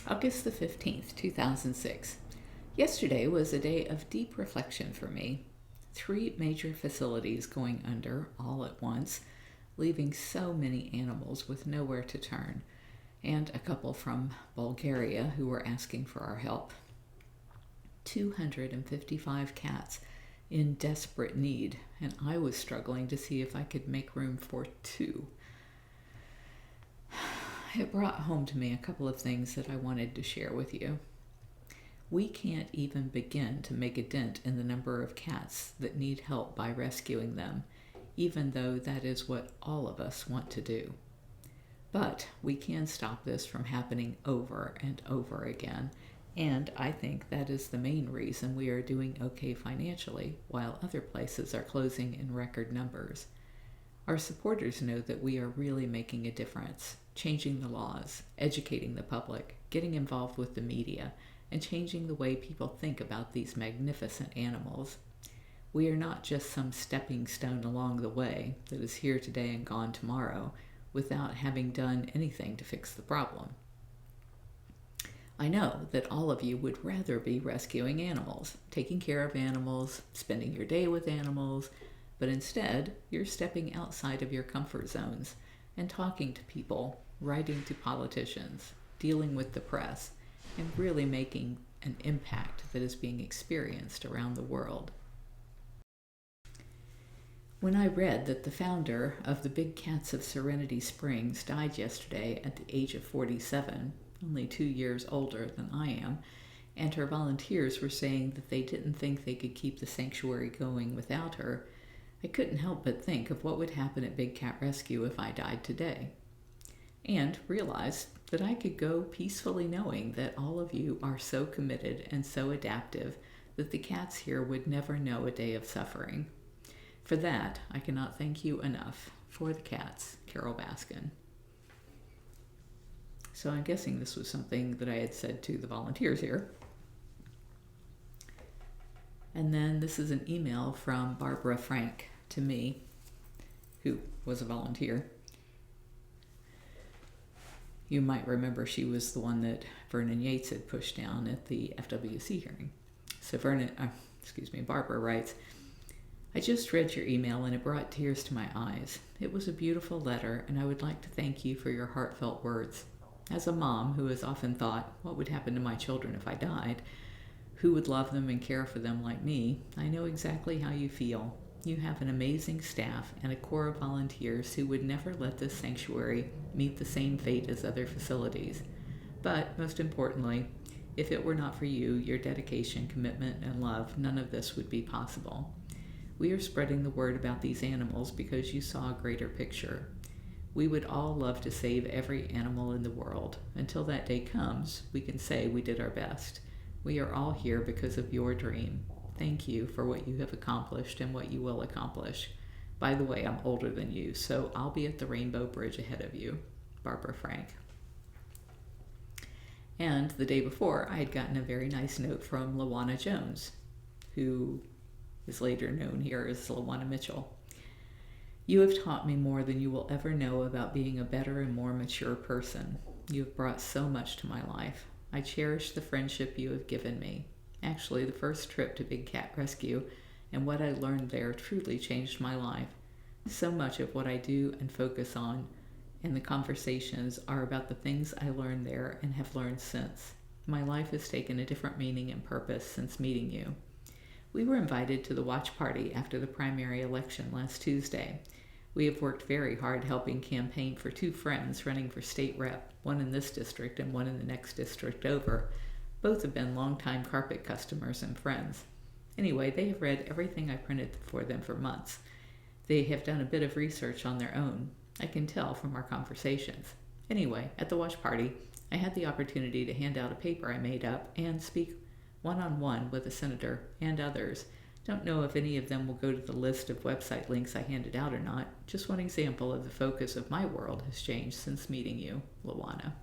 August the 15th, 2006. Yesterday was a day of deep reflection for me. 3 major facilities going under all at once, leaving so many animals with nowhere to turn, and a couple from Bulgaria who were asking for our help. 255 cats in desperate need, and I was struggling to see if I could make room for 2. It brought home to me a couple of things that I wanted to share with you. We can't even begin to make a dent in the number of cats that need help by rescuing them, even though that is what all of us want to do. But we can stop this from happening over and over again, and I think that is the main reason we are doing okay financially while other places are closing in record numbers. Our supporters know that we are really making a difference, changing the laws, educating the public, getting involved with the media, and changing the way people think about these magnificent animals. We are not just some stepping stone along the way that is here today and gone tomorrow without having done anything to fix the problem. I know that all of you would rather be rescuing animals, taking care of animals, spending your day with animals, but instead you're stepping outside of your comfort zones and talking to people, writing to politicians, dealing with the press, and really making an impact that is being experienced around the world. When I read that the founder of the Big Cats of Serenity Springs died yesterday at the age of 47, only 2 years older than I am, and her volunteers were saying that they didn't think they could keep the sanctuary going without her, I couldn't help but think of what would happen at Big Cat Rescue if I died today, and realized that I could go peacefully knowing that all of you are so committed and so adaptive that the cats here would never know a day of suffering. For that, I cannot thank you enough. For the cats, Carole Baskin. So I'm guessing this was something that I had said to the volunteers here. And then this is an email from Barbara Frank to me, who was a volunteer. You might remember she was the one that Vernon Yates had pushed down at the FWC hearing. So Barbara writes, I just read your email and it brought tears to my eyes. It was a beautiful letter and I would like to thank you for your heartfelt words. As a mom who has often thought, what would happen to my children if I died? Who would love them and care for them like me? I know exactly how you feel. You have an amazing staff and a core of volunteers who would never let this sanctuary meet the same fate as other facilities. But, most importantly, if it were not for you, your dedication, commitment, and love, none of this would be possible. We are spreading the word about these animals because you saw a greater picture. We would all love to save every animal in the world. Until that day comes, we can say we did our best. We are all here because of your dream. Thank you for what you have accomplished and what you will accomplish. By the way, I'm older than you, so I'll be at the Rainbow Bridge ahead of you. Barbara Frank. And the day before, I had gotten a very nice note from Lawana Jones, who is later known here as Lawana Mitchell. You have taught me more than you will ever know about being a better and more mature person. You have brought so much to my life. I cherish the friendship you have given me. Actually, the first trip to Big Cat Rescue and what I learned there truly changed my life. So much of what I do and focus on and the conversations are about the things I learned there and have learned since. My life has taken a different meaning and purpose since meeting you. We were invited to the watch party after the primary election last Tuesday. We have worked very hard helping campaign for 2 friends running for state rep, one in this district and one in the next district over. Both have been longtime carpet customers and friends. Anyway, they have read everything I printed for them for months. They have done a bit of research on their own. I can tell from our conversations. Anyway, at the watch party, I had the opportunity to hand out a paper I made up and speak one-on-one with a senator and others. Don't know if any of them will go to the list of website links I handed out or not. Just one example of the focus of my world has changed since meeting you, Lawana.